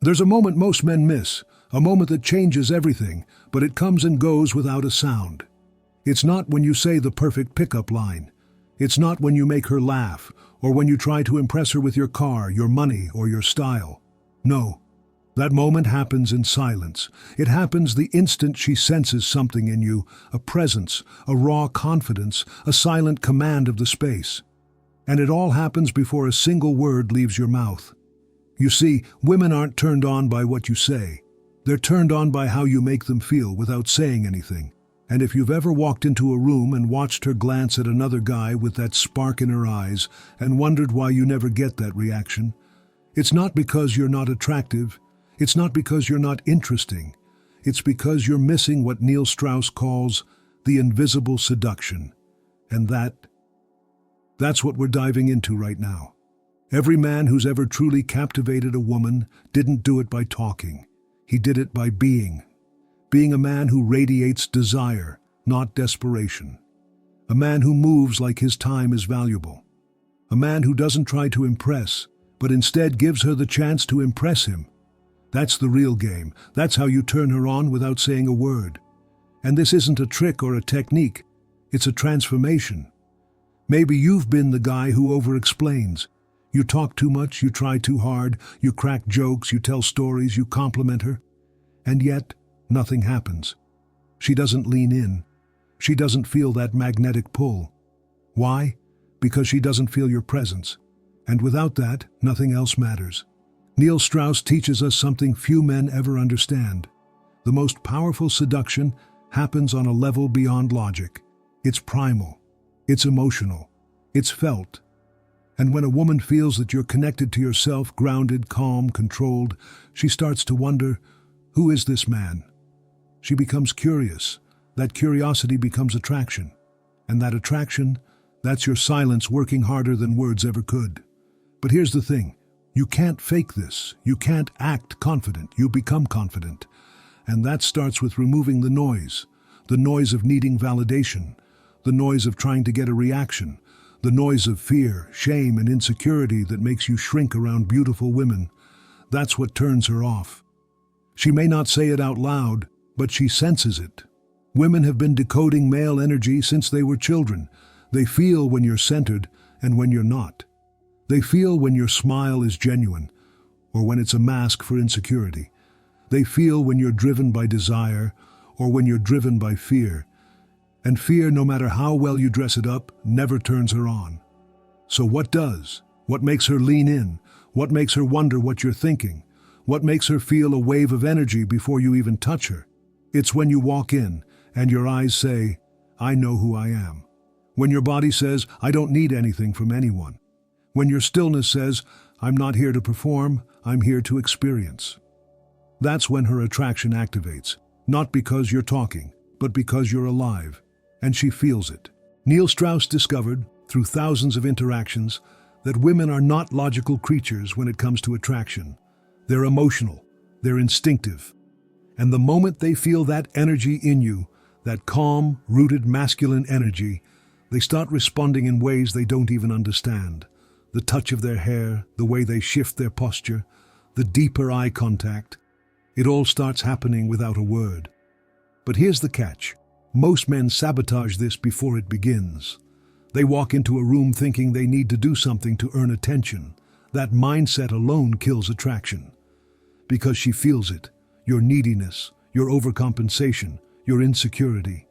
There's a moment most men miss, a moment that changes everything, but it comes and goes without a sound. It's not when you say the perfect pickup line. It's not when you make her laugh, or when you try to impress her with your car, your money, or your style. No. That moment happens in silence. It happens the instant she senses something in you, a presence, a raw confidence, a silent command of the space. And it all happens before a single word leaves your mouth. You see, women aren't turned on by what you say. They're turned on by how you make them feel without saying anything. And if you've ever walked into a room and watched her glance at another guy with that spark in her eyes and wondered why you never get that reaction, it's not because you're not attractive. It's not because you're not interesting. It's because you're missing what Neil Strauss calls the invisible seduction. And that's what we're diving into right now. Every man who's ever truly captivated a woman didn't do it by talking. He did it by being. Being a man who radiates desire, not desperation. A man who moves like his time is valuable. A man who doesn't try to impress, but instead gives her the chance to impress him. That's the real game. That's how you turn her on without saying a word. And this isn't a trick or a technique. It's a transformation. Maybe you've been the guy who over-explains. You talk too much, you try too hard, you crack jokes, you tell stories, you compliment her. And yet, nothing happens. She doesn't lean in. She doesn't feel that magnetic pull. Why? Because she doesn't feel your presence. And without that, nothing else matters. Neil Strauss teaches us something few men ever understand. The most powerful seduction happens on a level beyond logic. It's primal. It's emotional. It's felt. And when a woman feels that you're connected to yourself, grounded, calm, controlled, she starts to wonder, who is this man? She becomes curious. That curiosity becomes attraction. And that attraction, that's your silence working harder than words ever could. But here's the thing. You can't fake this. You can't act confident. You become confident. And that starts with removing the noise of needing validation, the noise of trying to get a reaction, the noise of fear, shame, and insecurity that makes you shrink around beautiful women. That's what turns her off. She may not say it out loud, but she senses it. Women have been decoding male energy since they were children. They feel when you're centered and when you're not. They feel when your smile is genuine, or when it's a mask for insecurity. They feel when you're driven by desire, or when you're driven by fear. And fear, no matter how well you dress it up, never turns her on. So what does? What makes her lean in? What makes her wonder what you're thinking? What makes her feel a wave of energy before you even touch her? It's when you walk in, and your eyes say, I know who I am. When your body says, I don't need anything from anyone. When your stillness says, I'm not here to perform, I'm here to experience. That's when her attraction activates, not because you're talking, but because you're alive, and she feels it. Neil Strauss discovered, through thousands of interactions, that women are not logical creatures when it comes to attraction. They're emotional, they're instinctive. And the moment they feel that energy in you, that calm, rooted masculine energy, they start responding in ways they don't even understand. The touch of their hair, the way they shift their posture, the deeper eye contact. It all starts happening without a word. But here's the catch. Most men sabotage this before it begins. They walk into a room thinking they need to do something to earn attention. That mindset alone kills attraction. Because she feels it, your neediness, your overcompensation, your insecurity.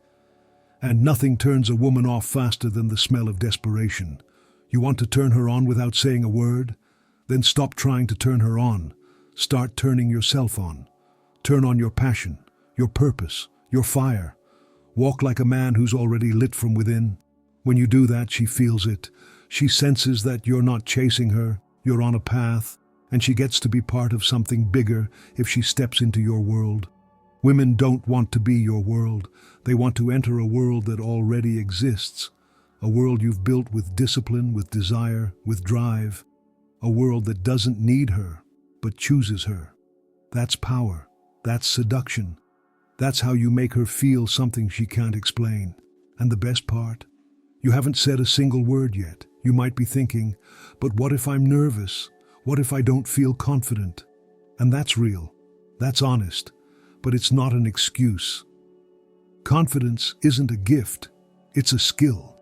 And nothing turns a woman off faster than the smell of desperation. You want to turn her on without saying a word? Then stop trying to turn her on. Start turning yourself on. Turn on your passion, your purpose, your fire. Walk like a man who's already lit from within. When you do that, she feels it. She senses that you're not chasing her, you're on a path, and she gets to be part of something bigger if she steps into your world. Women don't want to be your world. They want to enter a world that already exists. A world you've built with discipline, with desire, with drive. A world that doesn't need her, but chooses her. That's power. That's seduction. That's how you make her feel something she can't explain. And the best part? You haven't said a single word yet. You might be thinking, but what if I'm nervous? What if I don't feel confident? And that's real. That's honest. But it's not an excuse. Confidence isn't a gift. It's a skill.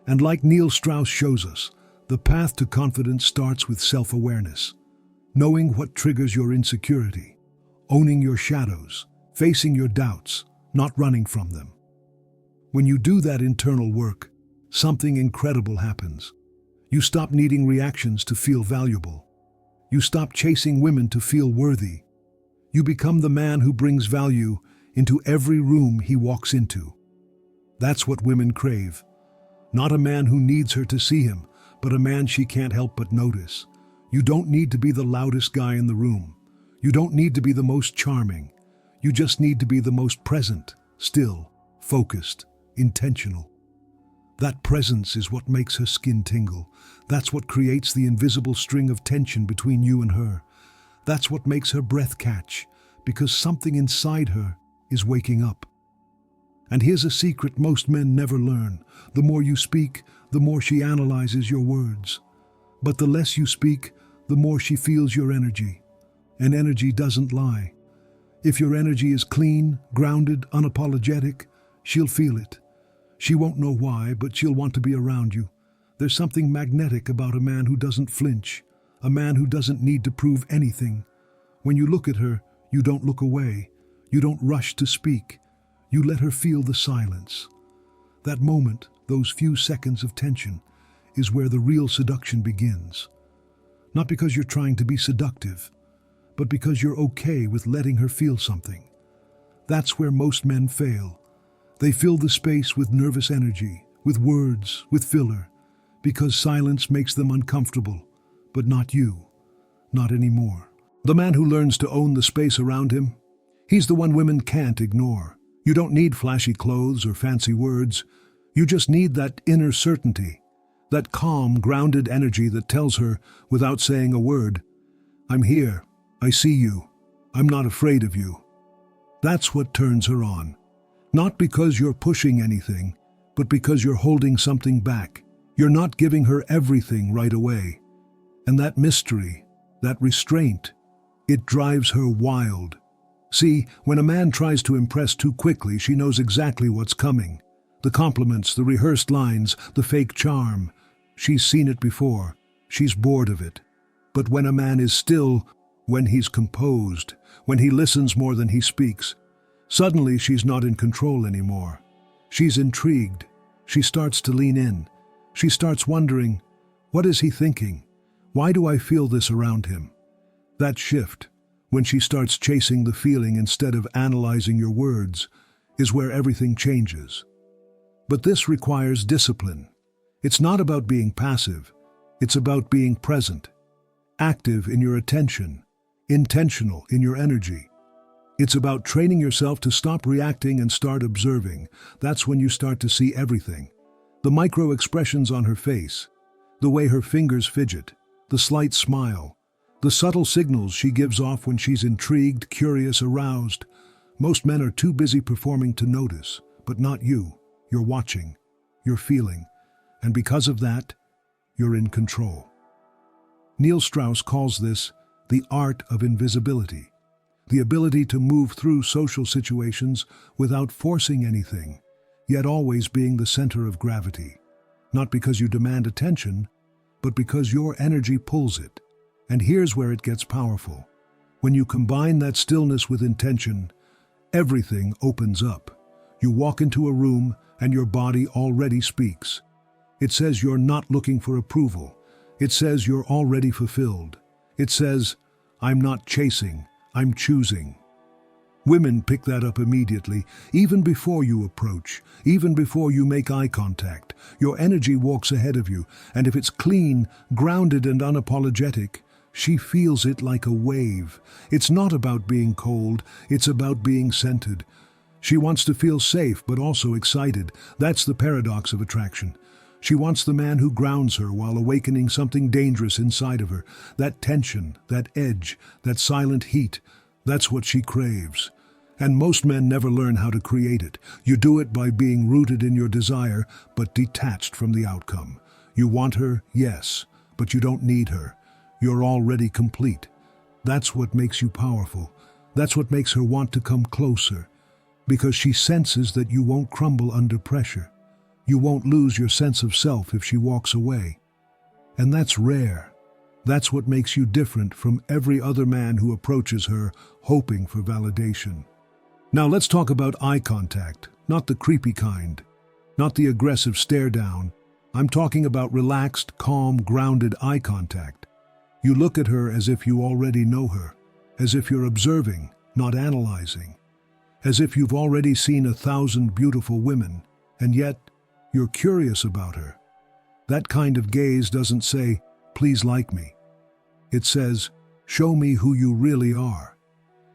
And like Neil Strauss shows us, the path to confidence starts with self-awareness. Knowing what triggers your insecurity. Owning your shadows. Facing your doubts, not running from them. When you do that internal work, something incredible happens. You stop needing reactions to feel valuable. You stop chasing women to feel worthy. You become the man who brings value into every room he walks into. That's what women crave. Not a man who needs her to see him, but a man she can't help but notice. You don't need to be the loudest guy in the room. You don't need to be the most charming. You just need to be the most present, still, focused, intentional. That presence is what makes her skin tingle. That's what creates the invisible string of tension between you and her. That's what makes her breath catch, because something inside her is waking up. And here's a secret most men never learn. The more you speak, the more she analyzes your words. But the less you speak, the more she feels your energy. And energy doesn't lie. If your energy is clean, grounded, unapologetic, she'll feel it. She won't know why, but she'll want to be around you. There's something magnetic about a man who doesn't flinch, a man who doesn't need to prove anything. When you look at her, you don't look away. You don't rush to speak. You let her feel the silence. That moment, those few seconds of tension, is where the real seduction begins. Not because you're trying to be seductive, but because you're okay with letting her feel something. That's where most men fail. They fill the space with nervous energy, with words, with filler, because silence makes them uncomfortable, but not you, not anymore. The man who learns to own the space around him, he's the one women can't ignore. You don't need flashy clothes or fancy words. You just need that inner certainty, that calm, grounded energy that tells her, without saying a word, I'm here, I see you, I'm not afraid of you. That's what turns her on. Not because you're pushing anything, but because you're holding something back. You're not giving her everything right away. And that mystery, that restraint, it drives her wild. See, when a man tries to impress too quickly, she knows exactly what's coming. The compliments, the rehearsed lines, the fake charm. She's seen it before. She's bored of it. But when a man is still, when he's composed, when he listens more than he speaks, suddenly she's not in control anymore. She's intrigued. She starts to lean in. She starts wondering, what is he thinking? Why do I feel this around him? That shift, when she starts chasing the feeling instead of analyzing your words, is where everything changes. But this requires discipline. It's not about being passive. It's about being present, active in your attention, intentional in your energy. It's about training yourself to stop reacting and start observing. That's when you start to see everything. The micro expressions on her face, the way her fingers fidget, the slight smile, the subtle signals she gives off when she's intrigued, curious, aroused. Most men are too busy performing to notice, but not you. You're watching, you're feeling, and because of that, you're in control. Neil Strauss calls this the art of invisibility, the ability to move through social situations without forcing anything, yet always being the center of gravity, not because you demand attention, but because your energy pulls it. And here's where it gets powerful. When you combine that stillness with intention, everything opens up. You walk into a room and your body already speaks. It says you're not looking for approval. It says you're already fulfilled. It says, I'm not chasing, I'm choosing. Women pick that up immediately, even before you approach, even before you make eye contact. Your energy walks ahead of you, and if it's clean, grounded and unapologetic, she feels it like a wave. It's not about being cold, it's about being centered. She wants to feel safe but also excited. That's the paradox of attraction. She wants the man who grounds her while awakening something dangerous inside of her. That tension, that edge, that silent heat, that's what she craves. And most men never learn how to create it. You do it by being rooted in your desire, but detached from the outcome. You want her, yes, but you don't need her. You're already complete. That's what makes you powerful. That's what makes her want to come closer. Because she senses that you won't crumble under pressure. You won't lose your sense of self if she walks away. And that's rare. That's what makes you different from every other man who approaches her hoping for validation. Now let's talk about eye contact, not the creepy kind, not the aggressive stare down. I'm talking about relaxed, calm, grounded eye contact. You look at her as if you already know her, as if you're observing, not analyzing, as if you've already seen 1,000 beautiful women, and yet you're curious about her. That kind of gaze doesn't say, "Please like me." It says, "Show me who you really are."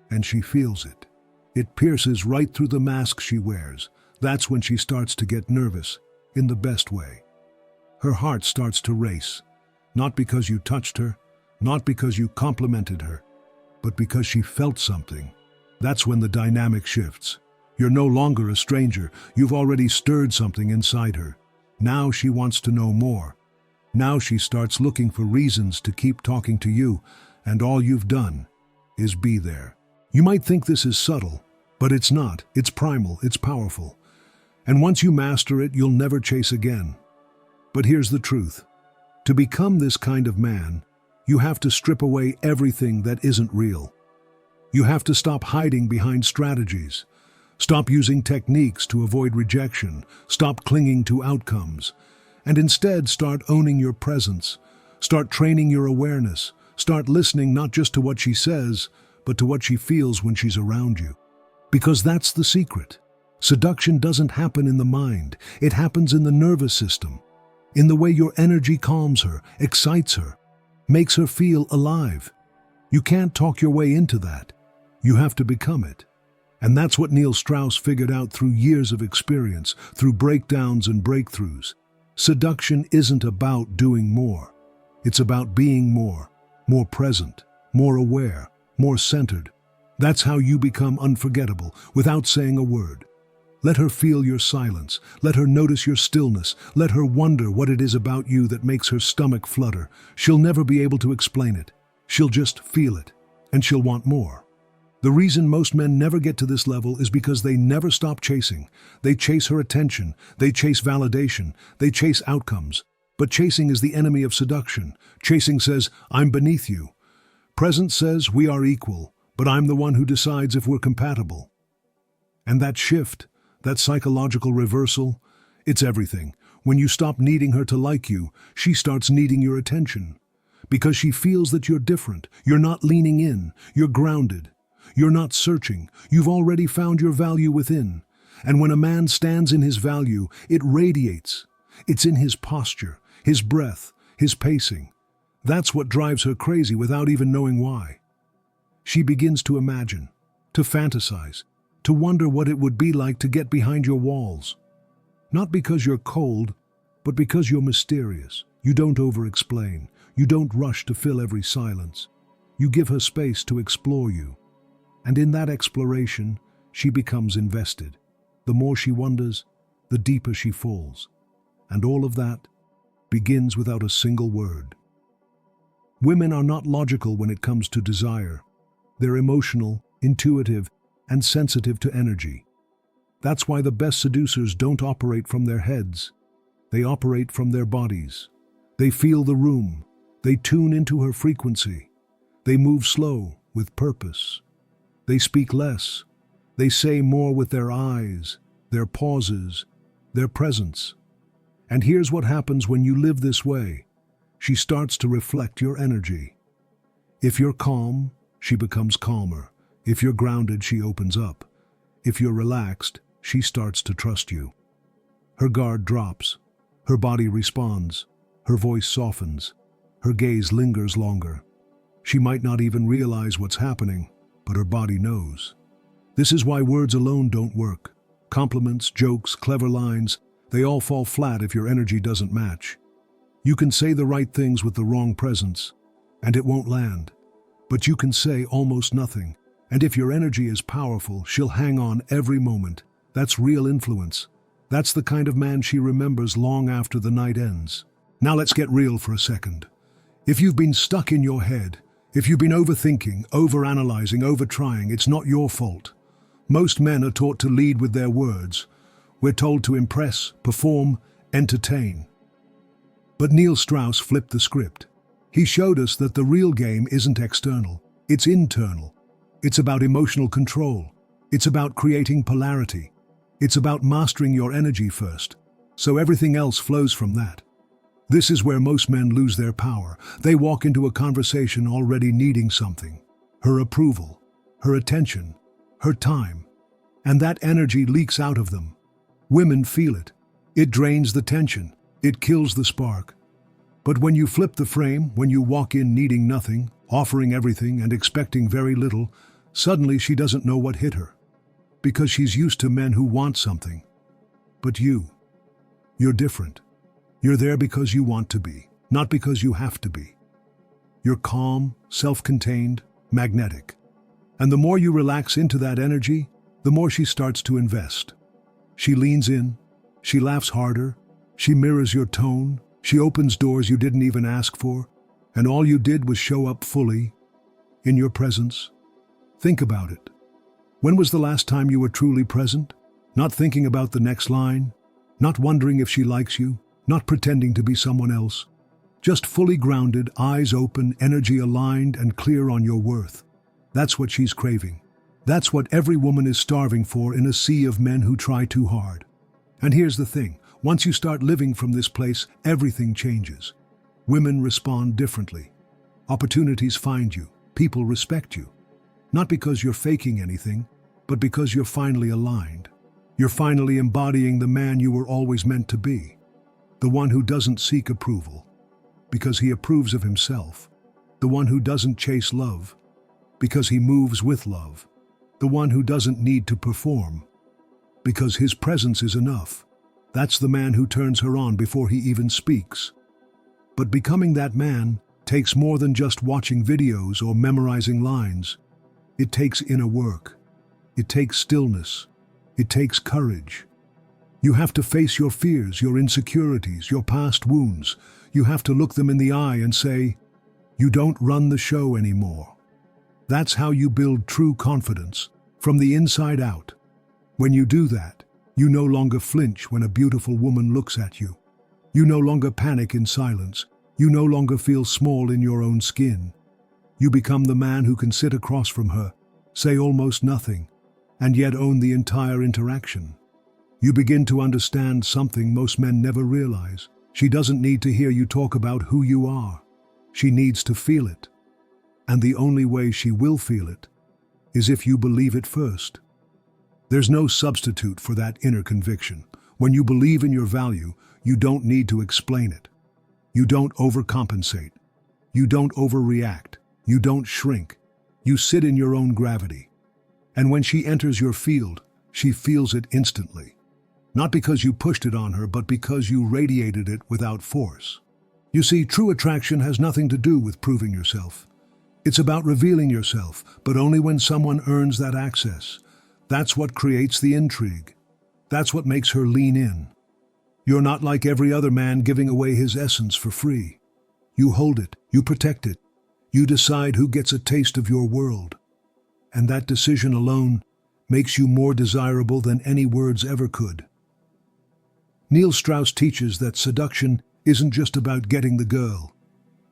And she feels it. It pierces right through the mask she wears. That's when she starts to get nervous, in the best way. Her heart starts to race, not because you touched her, not because you complimented her, but because she felt something. That's when the dynamic shifts. You're no longer a stranger. You've already stirred something inside her. Now she wants to know more. Now she starts looking for reasons to keep talking to you, and all you've done is be there. You might think this is subtle, but it's not. It's primal, it's powerful. And once you master it, you'll never chase again. But here's the truth. To become this kind of man, you have to strip away everything that isn't real. You have to stop hiding behind strategies. Stop using techniques to avoid rejection. Stop clinging to outcomes. And instead start owning your presence. Start training your awareness. Start listening not just to what she says, but to what she feels when she's around you. Because that's the secret. Seduction doesn't happen in the mind. It happens in the nervous system. In the way your energy calms her, excites her, makes her feel alive. You can't talk your way into that. You have to become it. And that's what Neil Strauss figured out through years of experience, through breakdowns and breakthroughs. Seduction isn't about doing more. It's about being more present, more aware, more centered. That's how you become unforgettable without saying a word. Let her feel your silence. Let her notice your stillness. Let her wonder what it is about you that makes her stomach flutter. She'll never be able to explain it. She'll just feel it, and she'll want more. The reason most men never get to this level is because they never stop chasing. They chase her attention. They chase validation. They chase outcomes. But chasing is the enemy of seduction. Chasing says, "I'm beneath you." Presence says, "We are equal, but I'm the one who decides if we're compatible." And that shift, that psychological reversal, it's everything. When you stop needing her to like you, she starts needing your attention. Because she feels that you're different. You're not leaning in. You're grounded. You're not searching. You've already found your value within. And when a man stands in his value, it radiates. It's in his posture, his breath, his pacing. That's what drives her crazy without even knowing why. She begins to imagine, to fantasize, to wonder what it would be like to get behind your walls. Not because you're cold, but because you're mysterious. You don't over-explain. You don't rush to fill every silence. You give her space to explore you. And in that exploration, she becomes invested. The more she wonders, the deeper she falls. And all of that begins without a single word. Women are not logical when it comes to desire. They're emotional, intuitive, and sensitive to energy. That's why the best seducers don't operate from their heads. They operate from their bodies. They feel the room. They tune into her frequency. They move slow, with purpose. They speak less. They say more with their eyes, their pauses, their presence. And here's what happens when you live this way. She starts to reflect your energy. If you're calm, she becomes calmer. If you're grounded, she opens up. If you're relaxed, she starts to trust you. Her guard drops. Her body responds. Her voice softens. Her gaze lingers longer. She might not even realize what's happening, but her body knows. This is why words alone don't work. Compliments, jokes, clever lines, they all fall flat if your energy doesn't match. You can say the right things with the wrong presence, and it won't land. But you can say almost nothing, and if your energy is powerful, she'll hang on every moment. That's real influence. That's the kind of man she remembers long after the night ends. Now let's get real for a second. If you've been stuck in your head, If you've been overthinking, overanalyzing, overtrying, it's not your fault. Most men are taught to lead with their words. We're told to impress, perform, entertain. But Neil Strauss flipped the script. He showed us that the real game isn't external, it's internal. It's about emotional control. It's about creating polarity. It's about mastering your energy first, so everything else flows from that. This is where most men lose their power. They walk into a conversation already needing something. Her approval, her attention, her time. And that energy leaks out of them. Women feel it. It drains the tension. It kills the spark. But when you flip the frame, when you walk in needing nothing, offering everything and expecting very little, suddenly she doesn't know what hit her. Because she's used to men who want something. But you're different. You're there because you want to be, not because you have to be. You're calm, self-contained, magnetic. And the more you relax into that energy, the more she starts to invest. She leans in, she laughs harder, she mirrors your tone, she opens doors you didn't even ask for, and all you did was show up fully, in your presence. Think about it. When was the last time you were truly present? Not thinking about the next line, not wondering if she likes you, not pretending to be someone else. Just fully grounded, eyes open, energy aligned, and clear on your worth. That's what she's craving. That's what every woman is starving for in a sea of men who try too hard. And here's the thing, once you start living from this place, everything changes. Women respond differently. Opportunities find you. People respect you. Not because you're faking anything, but because you're finally aligned. You're finally embodying the man you were always meant to be. The one who doesn't seek approval, because he approves of himself. The one who doesn't chase love, because he moves with love. The one who doesn't need to perform, because his presence is enough. That's the man who turns her on before he even speaks. But becoming that man takes more than just watching videos or memorizing lines. It takes inner work. It takes stillness. It takes courage. You have to face your fears, your insecurities, your past wounds. You have to look them in the eye and say, "You don't run the show anymore." That's how you build true confidence, from the inside out. When you do that, you no longer flinch when a beautiful woman looks at you. You no longer panic in silence. You no longer feel small in your own skin. You become the man who can sit across from her, say almost nothing, and yet own the entire interaction. You begin to understand something most men never realize. She doesn't need to hear you talk about who you are. She needs to feel it. And the only way she will feel it is if you believe it first. There's no substitute for that inner conviction. When you believe in your value, you don't need to explain it. You don't overcompensate. You don't overreact. You don't shrink. You sit in your own gravity. And when she enters your field, she feels it instantly. Not because you pushed it on her, but because you radiated it without force. You see, true attraction has nothing to do with proving yourself. It's about revealing yourself, but only when someone earns that access. That's what creates the intrigue. That's what makes her lean in. You're not like every other man giving away his essence for free. You hold it, you protect it, you decide who gets a taste of your world. And that decision alone makes you more desirable than any words ever could. Neil Strauss teaches that seduction isn't just about getting the girl.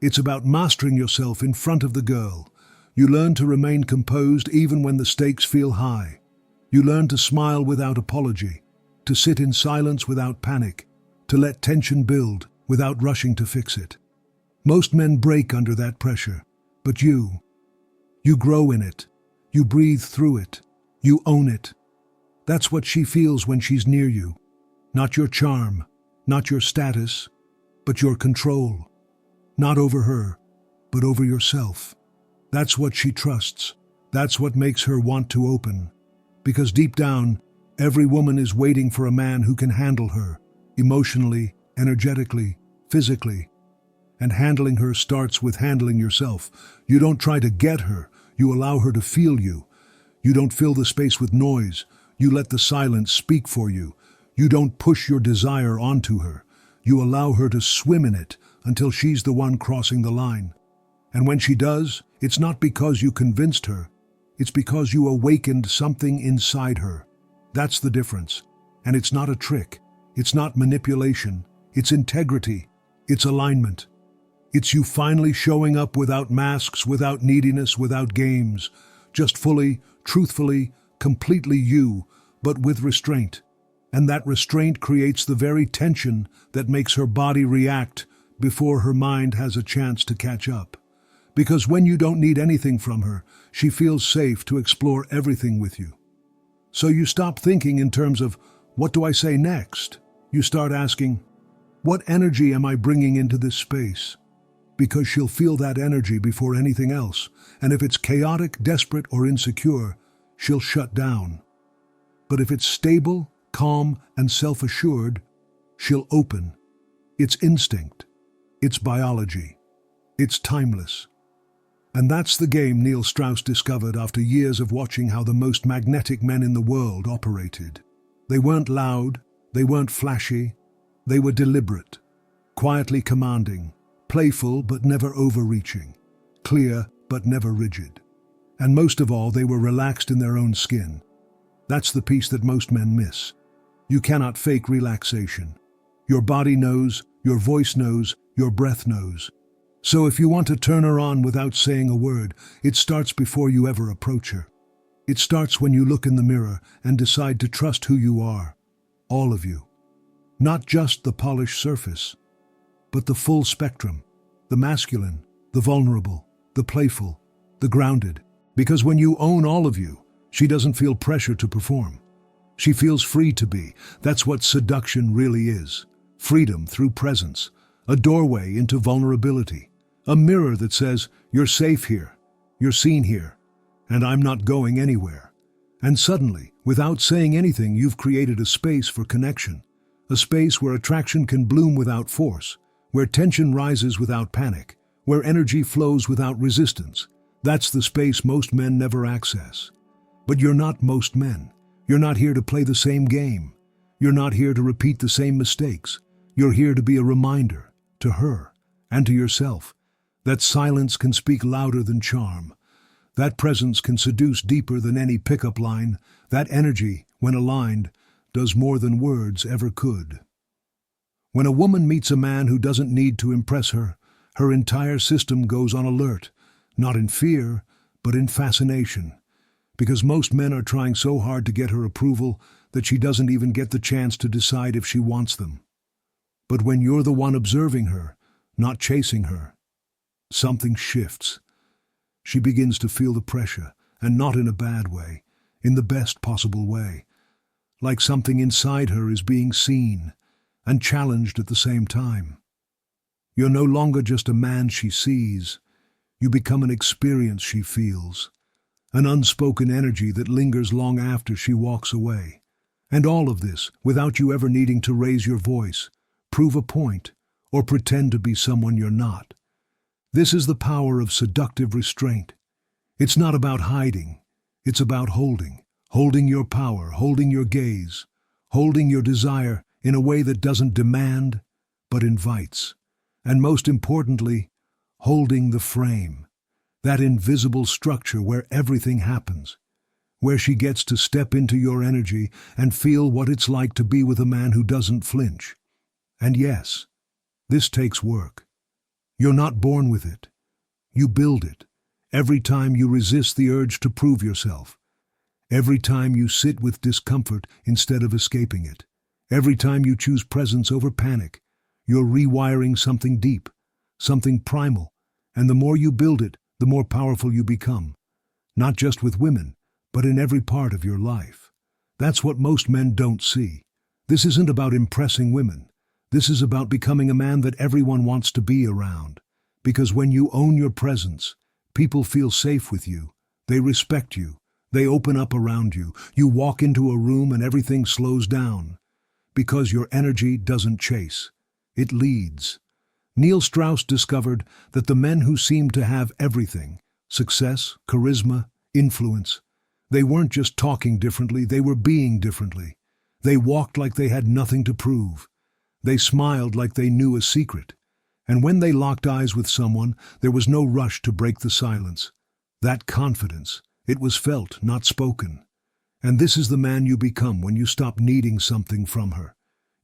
It's about mastering yourself in front of the girl. You learn to remain composed even when the stakes feel high. You learn to smile without apology, to sit in silence without panic, to let tension build without rushing to fix it. Most men break under that pressure, but you grow in it. You breathe through it. You own it. That's what she feels when she's near you. Not your charm, not your status, but your control. Not over her, but over yourself. That's what she trusts. That's what makes her want to open. Because deep down, every woman is waiting for a man who can handle her, emotionally, energetically, physically. And handling her starts with handling yourself. You don't try to get her, you allow her to feel you. You don't fill the space with noise, you let the silence speak for you. You don't push your desire onto her. You allow her to swim in it until she's the one crossing the line. And when she does, it's not because you convinced her, it's because you awakened something inside her. That's the difference. And it's not a trick. It's not manipulation. It's integrity. It's alignment. It's you finally showing up without masks, without neediness, without games. Just fully, truthfully, completely you, but with restraint. And that restraint creates the very tension that makes her body react before her mind has a chance to catch up. Because when you don't need anything from her, she feels safe to explore everything with you. So you stop thinking in terms of, what do I say next? You start asking, what energy am I bringing into this space? Because she'll feel that energy before anything else, and if it's chaotic, desperate, or insecure, she'll shut down. But if it's stable, calm, and self-assured, she'll open. It's instinct. It's biology. It's timeless. And that's the game Neil Strauss discovered after years of watching how the most magnetic men in the world operated. They weren't loud, they weren't flashy, they were deliberate, quietly commanding, playful but never overreaching, clear but never rigid. And most of all, they were relaxed in their own skin. That's the piece that most men miss. You cannot fake relaxation. Your body knows, your voice knows, your breath knows. So if you want to turn her on without saying a word, it starts before you ever approach her. It starts when you look in the mirror and decide to trust who you are, all of you. Not just the polished surface, but the full spectrum, the masculine, the vulnerable, the playful, the grounded. Because when you own all of you, she doesn't feel pressure to perform. She feels free to be. That's what seduction really is. Freedom through presence, a doorway into vulnerability, a mirror that says, you're safe here, you're seen here, and I'm not going anywhere. And suddenly, without saying anything, you've created a space for connection, a space where attraction can bloom without force, where tension rises without panic, where energy flows without resistance. That's the space most men never access. But you're not most men. You're not here to play the same game. You're not here to repeat the same mistakes. You're here to be a reminder, to her, and to yourself, that silence can speak louder than charm. That presence can seduce deeper than any pickup line. That energy, when aligned, does more than words ever could. When a woman meets a man who doesn't need to impress her, her entire system goes on alert, not in fear, but in fascination. Because most men are trying so hard to get her approval that she doesn't even get the chance to decide if she wants them. But when you're the one observing her, not chasing her, something shifts. She begins to feel the pressure, and not in a bad way, in the best possible way. Like something inside her is being seen and challenged at the same time. You're no longer just a man she sees. You become an experience she feels, an unspoken energy that lingers long after she walks away. And all of this without you ever needing to raise your voice, prove a point, or pretend to be someone you're not. This is the power of seductive restraint. It's not about hiding. It's about holding your power, holding your gaze, holding your desire in a way that doesn't demand, but invites. And most importantly, holding the frame, that invisible structure where everything happens, where she gets to step into your energy and feel what it's like to be with a man who doesn't flinch. And yes, this takes work. You're not born with it. You build it. Every time you resist the urge to prove yourself. Every time you sit with discomfort instead of escaping it. Every time you choose presence over panic. You're rewiring something deep, something primal. And the more you build it, the more powerful you become. Not just with women, but in every part of your life. That's what most men don't see. This isn't about impressing women. This is about becoming a man that everyone wants to be around. Because when you own your presence, people feel safe with you. They respect you. They open up around you. You walk into a room and everything slows down. Because your energy doesn't chase. It leads. Neil Strauss discovered that the men who seemed to have everything, success, charisma, influence, they weren't just talking differently, they were being differently. They walked like they had nothing to prove. They smiled like they knew a secret. And when they locked eyes with someone, there was no rush to break the silence. That confidence, it was felt, not spoken. And this is the man you become when you stop needing something from her.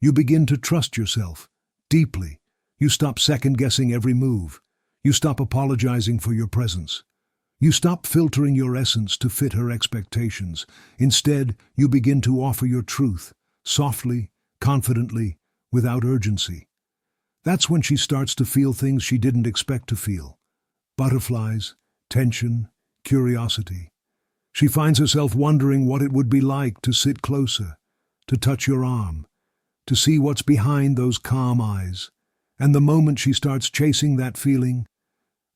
You begin to trust yourself, deeply. You stop second-guessing every move. You stop apologizing for your presence. You stop filtering your essence to fit her expectations. Instead, you begin to offer your truth, softly, confidently, without urgency. That's when she starts to feel things she didn't expect to feel. Butterflies, tension, curiosity. She finds herself wondering what it would be like to sit closer, to touch your arm, to see what's behind those calm eyes. And the moment she starts chasing that feeling,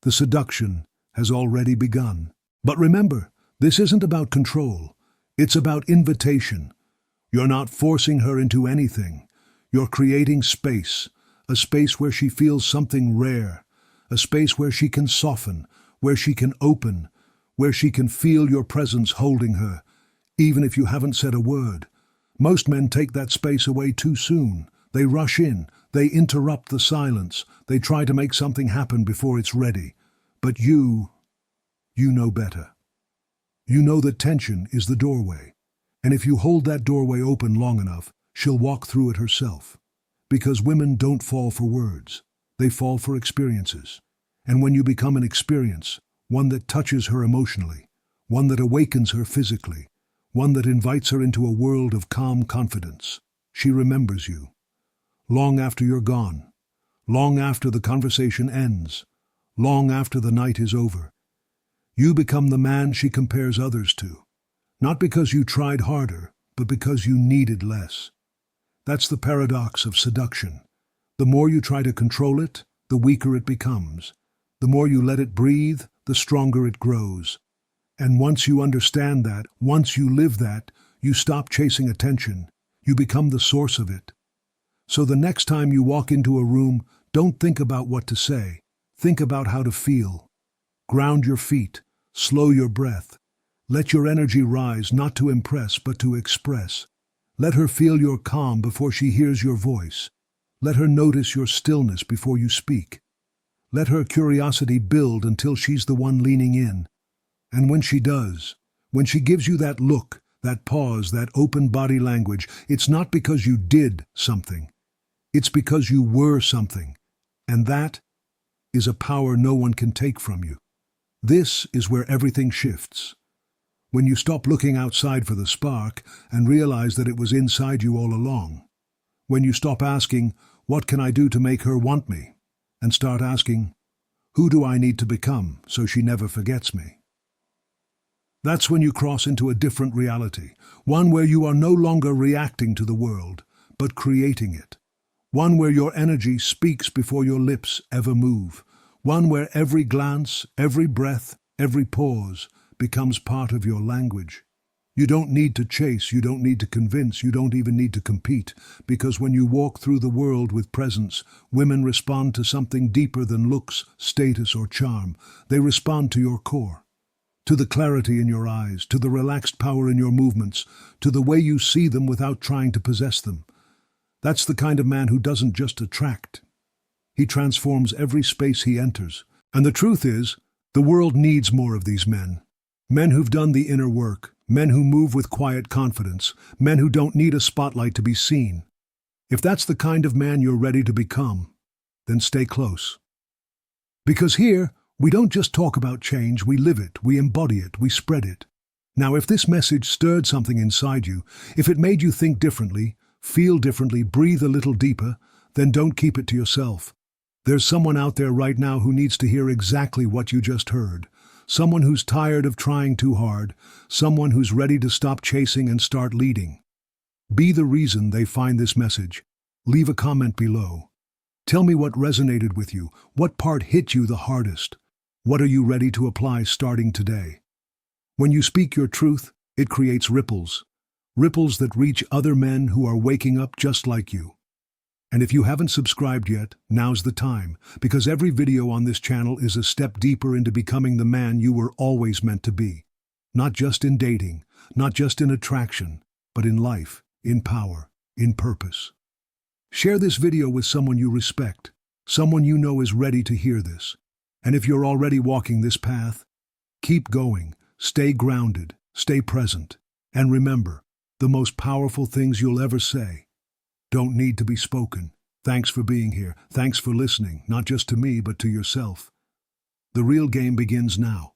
the seduction has already begun. But remember, this isn't about control. It's about invitation. You're not forcing her into anything. You're creating space, a space where she feels something rare, a space where she can soften, where she can open, where she can feel your presence holding her, even if you haven't said a word. Most men take that space away too soon. They rush in, they interrupt the silence, they try to make something happen before it's ready. But you know better. You know that tension is the doorway. And if you hold that doorway open long enough, she'll walk through it herself. Because women don't fall for words. They fall for experiences. And when you become an experience, one that touches her emotionally, one that awakens her physically, one that invites her into a world of calm confidence, she remembers you. Long after you're gone, long after the conversation ends, long after the night is over, you become the man she compares others to. Not because you tried harder, but because you needed less. That's the paradox of seduction. The more you try to control it, the weaker it becomes. The more you let it breathe, the stronger it grows. And once you understand that, once you live that, you stop chasing attention. You become the source of it. So the next time you walk into a room, don't think about what to say. Think about how to feel. Ground your feet. Slow your breath. Let your energy rise, not to impress, but to express. Let her feel your calm before she hears your voice. Let her notice your stillness before you speak. Let her curiosity build until she's the one leaning in. And when she does, when she gives you that look, that pause, that open body language, it's not because you did something. It's because you were something. And that is a power no one can take from you. This is where everything shifts. When you stop looking outside for the spark and realize that it was inside you all along. When you stop asking, what can I do to make her want me? And start asking, who do I need to become so she never forgets me? That's when you cross into a different reality, one where you are no longer reacting to the world, but creating it. One where your energy speaks before your lips ever move. One where every glance, every breath, every pause becomes part of your language. You don't need to chase, you don't need to convince, you don't even need to compete, because when you walk through the world with presence, women respond to something deeper than looks, status, or charm. They respond to your core, to the clarity in your eyes, to the relaxed power in your movements, to the way you see them without trying to possess them. That's the kind of man who doesn't just attract. He transforms every space he enters. And the truth is, the world needs more of these men. Men who've done the inner work, men who move with quiet confidence, men who don't need a spotlight to be seen. If that's the kind of man you're ready to become, then stay close. Because here, we don't just talk about change, we live it, we embody it, we spread it. Now, if this message stirred something inside you, if it made you think differently, feel differently, breathe a little deeper, then don't keep it to yourself. There's someone out there right now who needs to hear exactly what you just heard. Someone who's tired of trying too hard. Someone who's ready to stop chasing and start leading. Be the reason they find this message. Leave a comment below. Tell me what resonated with you. What part hit you the hardest? What are you ready to apply starting today? When you speak your truth, it creates ripples. Ripples that reach other men who are waking up just like you. And if you haven't subscribed yet, now's the time, because every video on this channel is a step deeper into becoming the man you were always meant to be. Not just in dating, not just in attraction, but in life, in power, in purpose. Share this video with someone you respect, Someone you know is ready to hear this. And if you're already walking this path, keep going, stay grounded, stay present. And remember, the most powerful things you'll ever say don't need to be spoken. Thanks for being here. Thanks for listening, not just to me, but to yourself. The real game begins now.